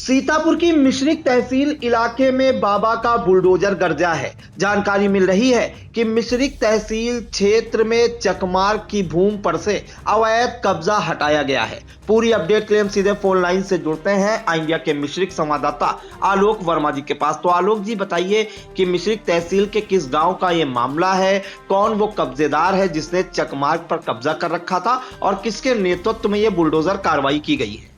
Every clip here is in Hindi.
सीतापुर की मिश्रिक तहसील इलाके में बाबा का बुलडोजर गरजा है। जानकारी मिल रही है कि मिश्रिक तहसील क्षेत्र में चकमार की भूमि पर से अवैध कब्जा हटाया गया है। पूरी अपडेट के लिए हम सीधे फोन लाइन से जुड़ते हैं इंडिया के मिश्रिक संवाददाता आलोक वर्मा जी के पास। तो आलोक जी बताइए कि मिश्रिक तहसील के किस गांव का ये मामला है, कौन वो कब्जेदार है जिसने चकमार पर कब्जा कर रखा था और किसके नेतृत्व में ये बुलडोजर कार्रवाई की गई है।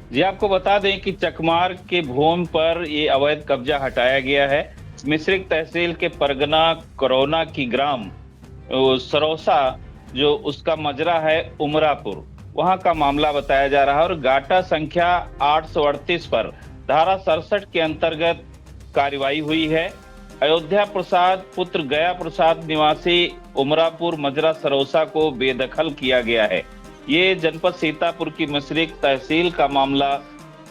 जी आपको बता दें कि चकमार के भूमि पर ये अवैध कब्जा हटाया गया है। मिश्रिक तहसील के परगना करौना की ग्राम सरौसा जो उसका मजरा है उमरापुर, वहां का मामला बताया जा रहा है और गाटा संख्या 838 पर धारा 67 के अंतर्गत कार्रवाई हुई है। अयोध्या प्रसाद पुत्र गया प्रसाद निवासी उमरापुर मजरा सरौसा को बेदखल किया गया है। ये जनपद सीतापुर की मिश्रिक तहसील का मामला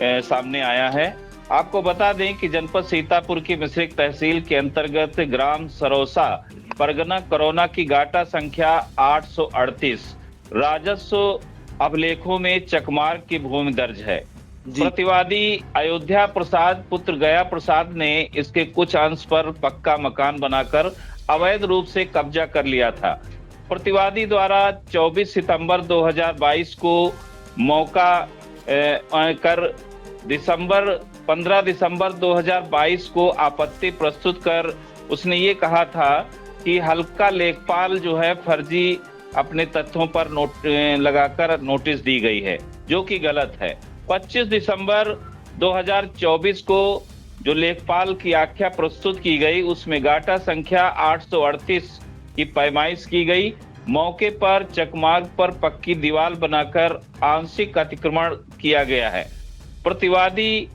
सामने आया है। आपको बता दें कि जनपद सीतापुर की मिश्रिक तहसील के अंतर्गत ग्राम सरौसा परगना करौना की गाटा संख्या 838 राजस्व अभिलेखों में चकमार की भूमि दर्ज है। प्रतिवादी अयोध्या प्रसाद पुत्र गया प्रसाद ने इसके कुछ अंश पर पक्का मकान बनाकर अवैध रूप से कब्जा कर लिया था। प्रतिवादी द्वारा 24 सितंबर 2022 को मौका कर 15 दिसंबर 2022 को आपत्ति प्रस्तुत कर उसने ये कहा था कि हल्का लेखपाल जो है फर्जी अपने तथ्यों पर लगाकर नोटिस दी गई है, जो कि गलत है। 25 दिसंबर 2024 को जो लेखपाल की आख्या प्रस्तुत की गई उसमें गाटा संख्या 838 की पैमाइश की गई। मौके पर चकमार्ग पर पक्की दीवार बनाकर आंशिक अतिक्रमण किया गया है। प्रतिवादी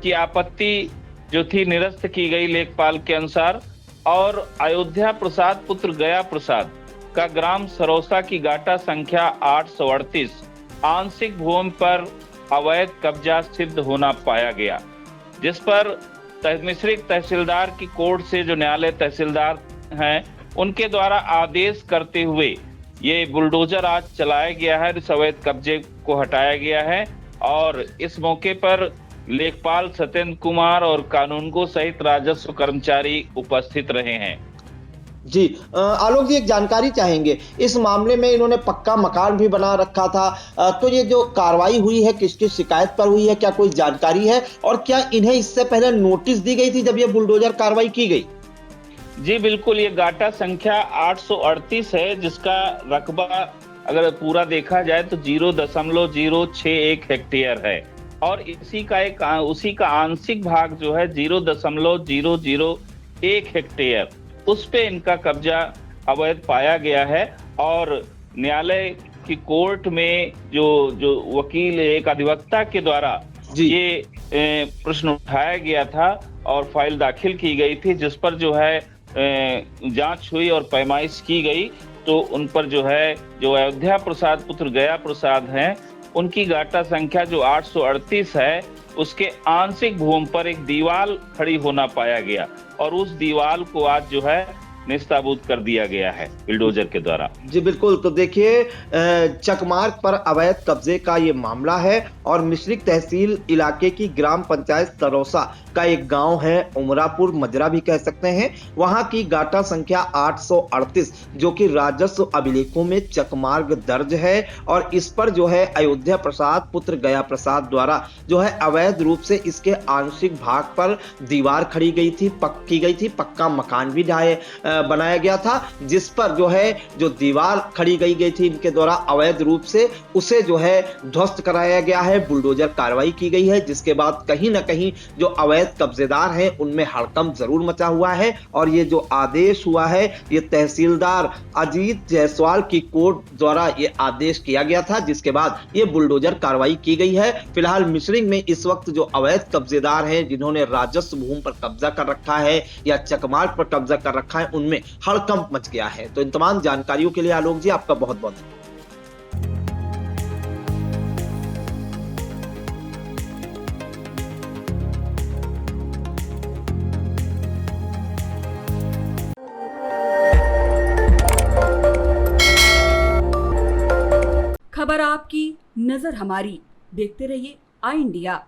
की आपत्ति जो थी निरस्त की गई लेखपाल के अनुसार और अयोध्या प्रसाद पुत्र गया प्रसाद का ग्राम सरौसा की गाटा संख्या 838 आंशिक भूमि पर अवैध कब्जा सिद्ध होना पाया गया, जिस पर मिश्रिक तहसीलदार की कोर्ट से जो न्यायालय तहसीलदार हैं उनके द्वारा आदेश करते हुए ये बुलडोजर आज चलाया गया है, इस अवैध कब्जे को हटाया गया है। और इस मौके पर लेखपाल सत्येंद्र कुमार और कानूनगो सहित राजस्व कर्मचारी उपस्थित रहे हैं। जी आलोक जी, एक जानकारी चाहेंगे, इस मामले में इन्होंने पक्का मकान भी बना रखा था, तो ये जो कार्रवाई हुई है किसकी शिकायत पर हुई है, क्या कोई जानकारी है और क्या इन्हें इससे पहले नोटिस दी गई थी जब ये बुलडोजर कार्रवाई की गई? जी बिल्कुल, ये गाटा संख्या 838 है जिसका रकबा अगर पूरा देखा जाए तो 0.061 हेक्टेयर है और उसी का आंशिक भाग जो है 0.001 हेक्टेयर, उस पे इनका कब्जा अवैध पाया गया है। और न्यायालय की कोर्ट में जो वकील एक अधिवक्ता के द्वारा ये प्रश्न उठाया गया था और फाइल दाखिल की गई थी, जिस पर जो है जांच हुई और पैमाइश की गई, तो उन पर जो अयोध्या प्रसाद पुत्र गया प्रसाद हैं उनकी गाटा संख्या जो 838 है उसके आंशिक भूमि पर एक दीवार खड़ी होना पाया गया और उस दीवार को आज जो है निस्ताबूत कर दिया गया है बुलडोजर के द्वारा। जी बिल्कुल, तो देखिए चकमार्ग पर अवैध कब्जे का ये मामला है और मिश्रिक तहसील इलाके की ग्राम पंचायत सरौसा का एक गांव है, उमरापुर मजरा भी कह सकते हैं, वहां की गाटा संख्या 838 जो कि राजस्व अभिलेखों में चकमार्ग दर्ज है और इस पर जो है अयोध्या प्रसाद पुत्र गया प्रसाद द्वारा जो है अवैध रूप से इसके आंशिक भाग पर दीवार खड़ी गई थी, की गई थी, पक्का मकान भी बनाया गया था, जिस पर जो दीवार खड़ी गई थी इनके द्वारा अवैध रूप से उसे जो है ध्वस्त कराया गया है, बुलडोजर कार्रवाई की गई है, जिसके बाद कहीं ना कहीं जो अवैध कब्जेदार हैं उनमें हड़कंप जरूर मचा हुआ है। और ये जो आदेश हुआ है ये तहसीलदार अजीत जायसवाल की कोर्ट द्वारा ये आदेश किया गया था, जिसके बाद ये बुलडोजर कार्रवाई की गई है। फिलहाल मिश्रिक में इस वक्त जो अवैध कब्जेदार हैं जिन्होंने राजस्व भूमि पर कब्जा कर रखा है या चकमार्ग पर कब्जा कर रखा है उनमें हड़कंप मच गया है। तो इन तमाम जानकारियों के लिए आलोक जी आपका बहुत बहुत धन्यवाद। खबर आपकी, नजर हमारी। देखते रहिए आई इंडिया।